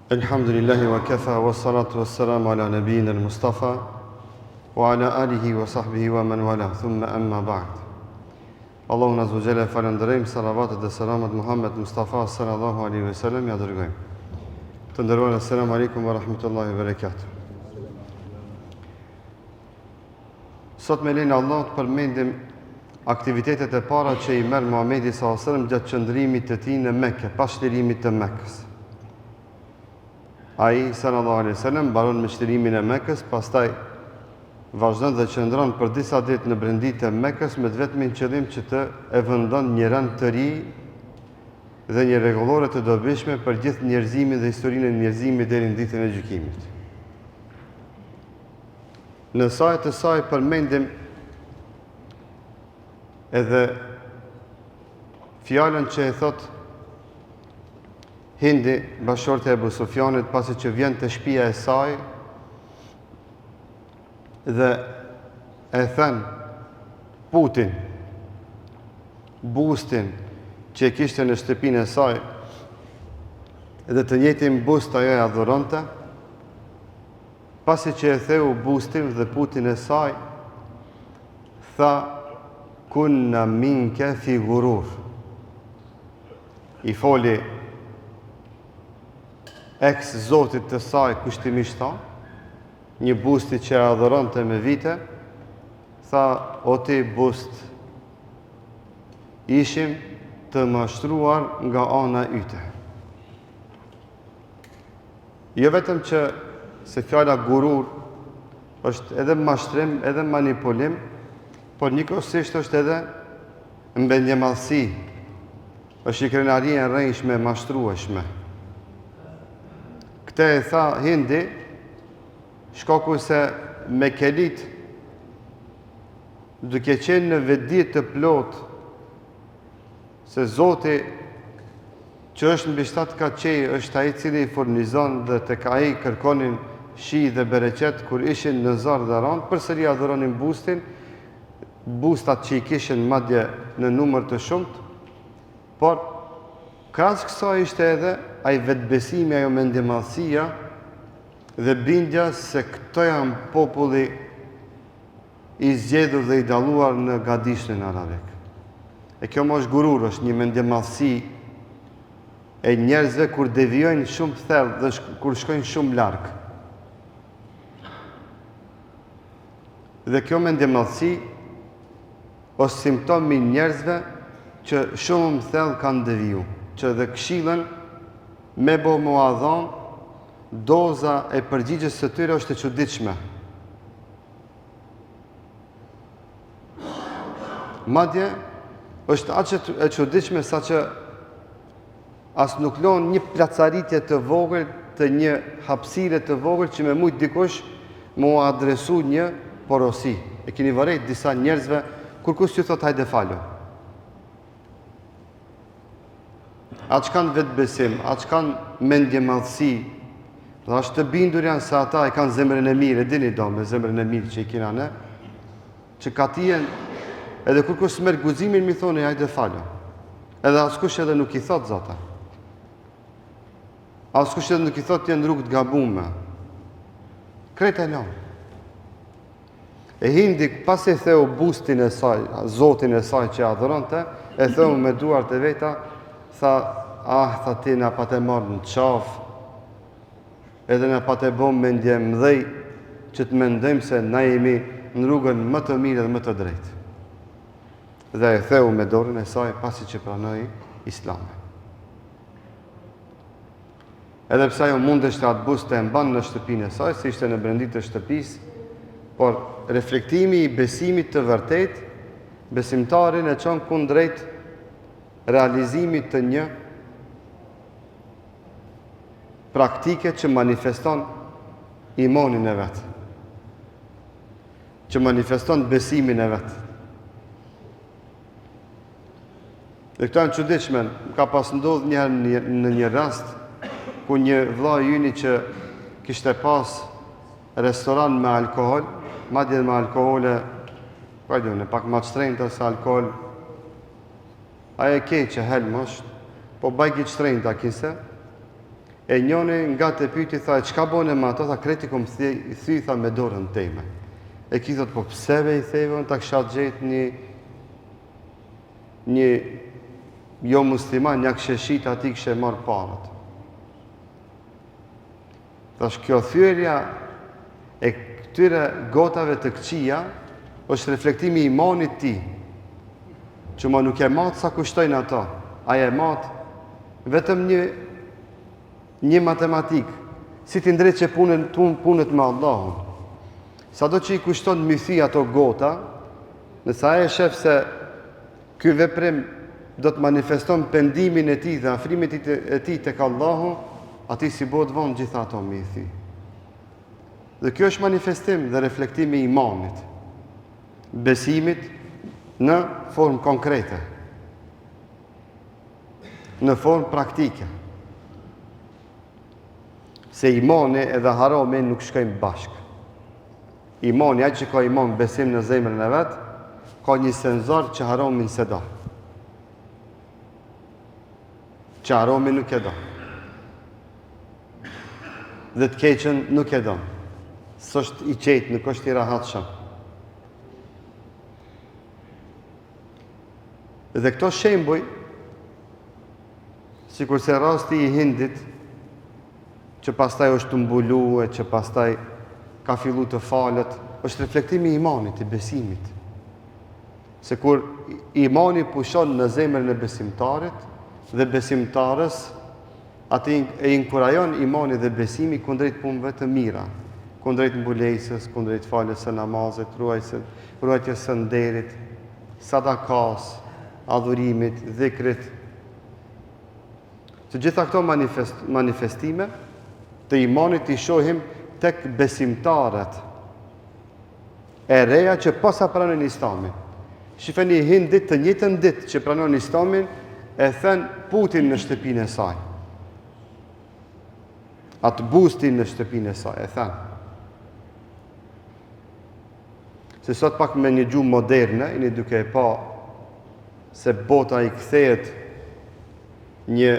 Alhamdulillahi wa kafa wa salatu wa salamu ala nabiyina al-Mustafa wa ala alihi wa sahbihi wa man wala thumma amma ba'd. Allahun azza wa jalla falënderojmë, salavatet dhe selamat Muhammed Mustafa sallallahu alaihi wasallam ja dërgojmë. Të nderuar, assalamu alaikum wa rahmatullahi wa barakatuh. Sot me lenin Allah të përmendim aktivitetet e para që i merr Muhamedi sallallahu alaihi wasallam gjatë qëndrimit të tij në Mekë, pas shtërimit të Mekës. Ai sallallahu alaihi wasallam mbaron me shtërimin e Mekës, pastaj vazhdon dhe qëndron për disa ditë në brendit të Mekës me vetëm qëllim që të e vendon një rend të ri dhe një rregullore të dobishme për gjithë njerëzimin dhe historinë e njerëzimit deri në ditën e gjykimit. Në sajt të saj përmendim edhe fjalën që e thot Hindi, bashortë e Ebu Sufjanit, pasi që vjen të shtëpia e saj dhe e thën Putin bustin që e kishte në shtëpinë e saj dhe të njëjtin bust ajo e adhuronte, pasi që e theu bustin dhe Putin e saj, tha kunna minke fi gurur. I foli eks zotit të saj kushtimisht tha, një busti që e adhuronte me vite, tha, o ti bust, ishim të mashtruar nga ana yte. Jo vetëm që se fjala gurur është edhe mashtrim, edhe manipulim, por njëkohësisht është edhe mbendjemallësi, është i krenaria e rrejshme, mashtrueshme. Këtë e tha Hindi, shkaku se me kelit, duke qenë në vedi të plot, se Zoti që është mbi 7 kaqej është ai i cili i furnizon dhe tek ai kërkonin shi dhe bereqet kur ishin në zar dhe rand, përsëri adhuronin bustin, bustat që i kishin madje në numër të shumt, por krahas kësaj ishte edhe ai vetbesimi, ajo mendjemallësia dhe bindja se këto janë populli i zgjedhur dhe i dalluar në gadishtin arabik. E kjo më është gurur, është një mendjemallësi e njerëzve kur devijojnë shumë thellë dhe kur shkojnë shumë larg. Dhe kjo mendjemallësi është simptom i njerëzve që shumë thellë kanë deviju, që dhe këshillën me bo muadhan, doza e përgjigjes së tyre është e çuditshme. Madje është aq e çuditshme sa që as nuk lën një placaritje të vogël, të një hapësire të vogël që me mujt dikush mu adresu një porosi. E keni vërejt disa njerëzve kur kush ju thot hajde falu. Atë që kanë vetbesim, atë që kanë mendjemallësi, dhe është të bindur janë se ata e kanë zemrën e mirë, e dini do me zemrën e mirë që i kina ne, që ka tijen, edhe kur kush merr guximin mi thonë hajde falu. Edhe askush edhe nuk i thot zota. Askush edhe nuk i thot janë rrugë të gabuara. Krejt e lënë. E Hindi pas e theu bustin e saj, zotin e saj që adhuronte, e theu me duart e veta, tha, tha ti na pa të marrë në qafë, edhe na pa të bom me ndje mdhej, që të mendojmë se na jemi në rrugën më të mirë dhe më të drejtë. Dhe e theu me dorën e saj pasi që pranoi Islamin. Edhe pse ajo mundeshte atë bust të e mban në shtëpinë e saj, si ishte në brendit të shtëpisë, por reflektimi i besimit të vërtet, besimtarin e çon kundrejt realizimit të një praktike që manifeston imanin e vetë, që manifeston besimin e vetë. Dhe këto janë çuditshme, ka pas ndodhur në një rast ku një vëlla i yni që kishte pas restoran me alkohol, madje me alkohole, pak më të shtrenjta se alkohol. Aja e keqe helm është, po bajki të shtrenjta kise, E njoni nga të pyti tha, çka bone me ato, tha kreti kom thy, tha me dorën teme. E ki thot, po pseve i theve, ta kësha gjetë një jo musliman, një kësheshit ati këshe marë parët. Thash, kjo thyerja e këtyre gotave të këqia është reflektimi i imanit ti, që ma nuk e matë sa kushtojnë ato, aja e matë vetëm një matematikë, si ti ndrejt që punët me Allahun. Sa do që i kushton mythi ato gota, nësa aja e shef se ky veprim do të manifeston pendimin e ti dhe afrimit e ti tek Allahu, ati si bëhet vonë gjitha ato mythi. Dhe kjo është manifestim dhe reflektimi i imanit, besimit në formë konkrete, në formë praktike. Se imani edhe harami nuk shkojnë bashkë. Imani, ai që ka iman besim në zemrën e vetë, ka një senzor që haramin se do. Që haramin nuk e do. Dhe të keqen nuk e do. S'është i qetë, nuk është i rahatshëm. Dhe këto shembuj, sikur se rasti i Hindit, që pastaj është të mbuluar, që pastaj ka fillu të falet, është reflektimi i imanit, i besimit. Se kur imani pushon në zemrën e besimtarit dhe besimtarës, atë e inkurajon imani dhe besimi kundrejt punëve të mira, kundrejt mbulesës, kundrejt faljes së namazit, ruajtjes së nderit, sadakas, adhurimit, dhikrit. Të gjitha këto manifestime të imanit i shohim tek besimtarët e reja që posa pranojnë Islamin. Shifeni Hindit të njëjtën ditë që pranojnë Islamin, e thënë Putin në shtëpinë e saj. Atë bustin në shtëpinë e saj, e thënë. Se sot pak me një gjuhë moderne, jeni duke e pa se bota i kthehet një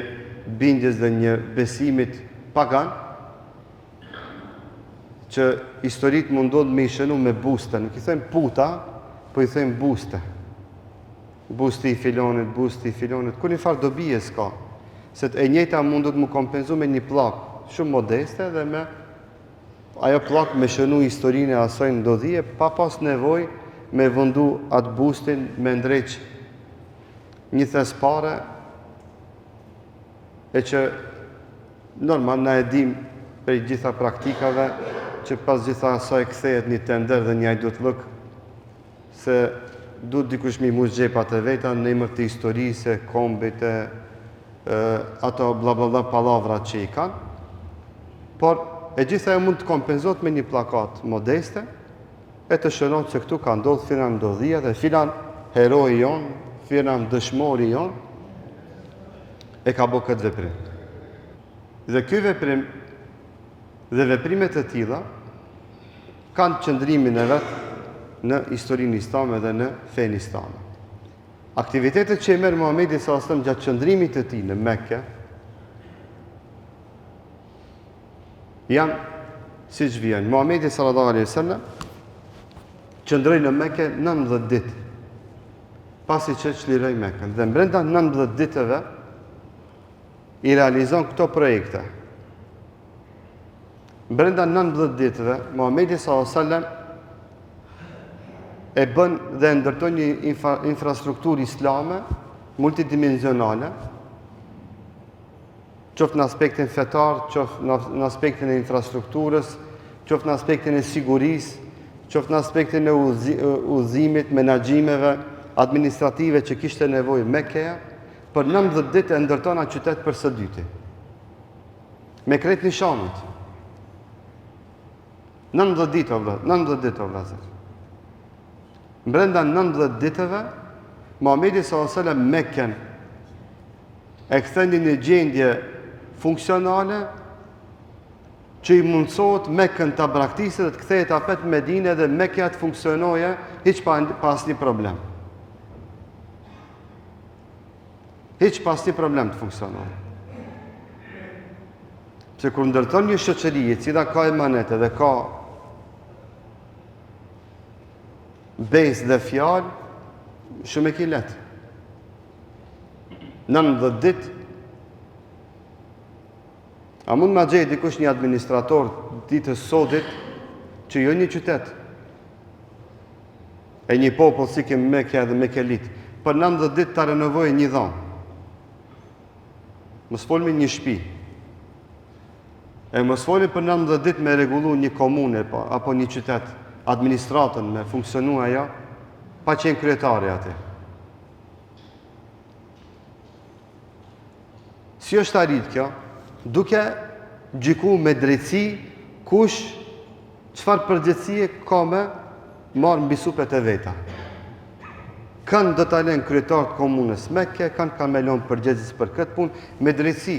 bindjes dhe një besimit pagan, që historit mundon me i shënu me buste. Nuk i thëjmë puta, po i thëjmë buste. Busti i filonit, busti i filonit. Kur një farë dobije s'ka. Se e njëjta mundot mu kompenzu me një plak shumë modeste dhe me ajo plak me shënu historinë e asoj ndodhije, pa pas nevoj me vëndu atë bustin me ndreq një thes pare, e që normal na e dim për gjitha praktikave që pas gjitha asaj kthehet një tender dhe një ajdut lëk, se du dikush mi mush gjepat e veta në emër të historisë, kombit e ato bla bla bla palavrat që i kanë, por e gjitha e mund të kompenzot me një plakat modeste, e të shënot se këtu ka ndodhë filan ndodhia dhe filan heroi jonë, filan dëshmori jonë, e ka bo këtë veprim. Dhe ky veprim dhe veprimet e tilla kanë qëndrimin e vetë në historinë islame dhe në fenë islame. Aktivitetet që i merr Muhamedi sallallahu alajhi wasallam gjatë qëndrimit të tij në Mekë janë siç vjen. Muhamedi sallallahu alajhi wasallam qëndroi në Mekë 19 ditë pasi që çliroi Mekën dhe brenda 19 ditëve i realizon këto projekte. Brenda 19 ditëve, Muhamedi s.a.s. e bën dhe ndërton një infrastrukturë islame multidimensionale, qoftë në aspektin fetar, qoftë në aspektin e infrastrukturës, qoftë në aspektin e sigurisë, qoftë në aspektin e udhëzimit, menaxhimeve administrative që kishte nevojë Mekkeja, për 19 ditë e ndërton atë qytet për së dyti. Me krejt nishanët. 19 ditë o vllazër. Brenda 19 ditëve, Muhamedi s.a.s. Mekën e kthen në një gjendje funksionale që i mundësohet Mekën ta braktisë dhe të kthehet apet në Medinë dhe Mekja të funksionoje hiç pa asnjë problem. Hiç pas një problem të funksionohet. Se kur ndërton një shoqëri e cila ka emanet dhe ka besë dhe fjalë, shumë e ki letë. 19 ditë, a mund ma gjej dikush një administrator ditës sotit që jo një qytet e një popull si kemë Mekja dhe Mekelit, për 19 ditë ta renovojë një dhamë. Mos folmi një shtëpi. E mos folmi për 19 ditë me rregullu një komunë apo një qytet, administratën me funksionua ajo, pa qenë kryetari aty. Si është arrit kjo? Duke gjyku me drejtësi kush çfarë përgjegjësie ka me marrë mbi supet e veta. Kanë do ta lënë kryetar të komunës Mekke, kanë ka me lënë përgjegjës për këtë punë me drejtësi.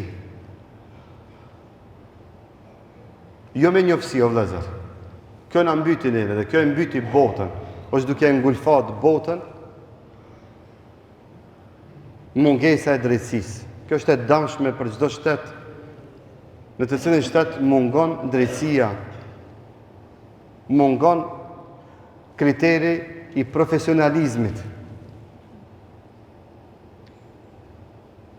Jo me njofsi, o vëllezër. Kjo na mbyti neve dhe kjo e mbyti botën. Është duke ngulfat botën mungesa e drejtësisë. Kjo është e dëmshme për çdo shtet, në të cilin shtet mungon drejtësia, mungon kriteri i profesionalizmit.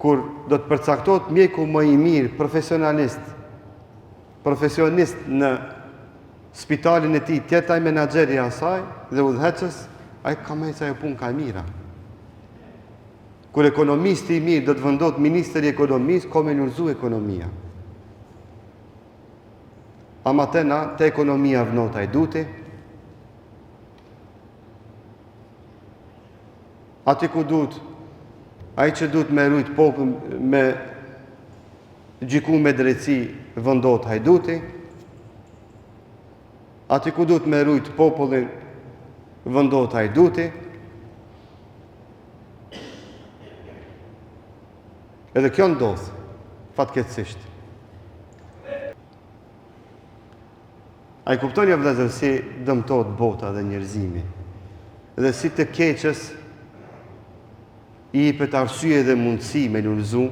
Kur do të përcaktohet mjeku më i mirë, profesionist në spitalin e tij, tjetë ai menaxheri i asaj dhe udhëheqës, ai ka më sa e punë ka e mira. Kur ekonomisti i mirë do të vendohet ministri i ekonomisë, ka me lulzu ekonomia. Ama te ekonomia vnota i duti, ati ku duhet, ai që duhet me rujt popull, me gjiku me drejtësi vendot hajduti, ati ku duhet me rujt popullin vendot hajduti, edhe kjo ndodh, fatkeqësisht. A i kuptoni, vëllezër, si dëmtohet bota dhe njerëzimi, dhe si të keqës i jepet arsye dhe mundësi me lulëzu,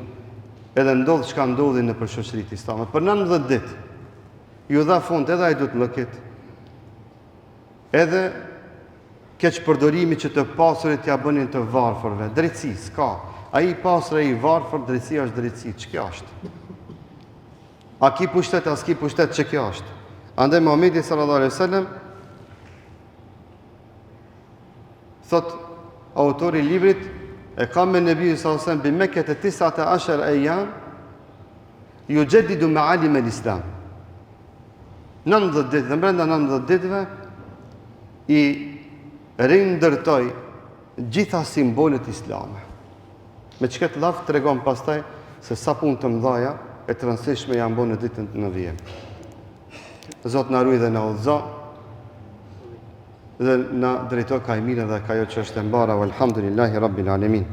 edhe ndodh çka ndodhi në shoqëritë islame. Për 19 ditë, ju dha fund edhe ai duhet lëkit, edhe keq përdorimi që të pasurit ja bënin të varfërve. Drejtësi s'ka. Ai i pasur e i varfër, drejtësia është drejtësi. Ç'kjo është? A ki pushtet, as ki pushtet, ç'kjo është? Andaj Muhamedi sallallahu alaihi wasallam thot autori i librit e ka me Nebi sallallahu alaihi wasallam bi Mekke 19 ayyam yujaddidu ma'alim al-Islam. 19 ditë, dhe brenda 19 ditëve i rindërtoi gjitha simbolet islame. Me çka të laftë tregon pastaj se sa punë të mëdha e të rëndësishme janë bërë në ditën e 9. Zot na ruaj dhe na udhëzo dhe na drejto ka e mirë dhe ka ajo që është e mbara. Walhamdulillahi rabbil alamin.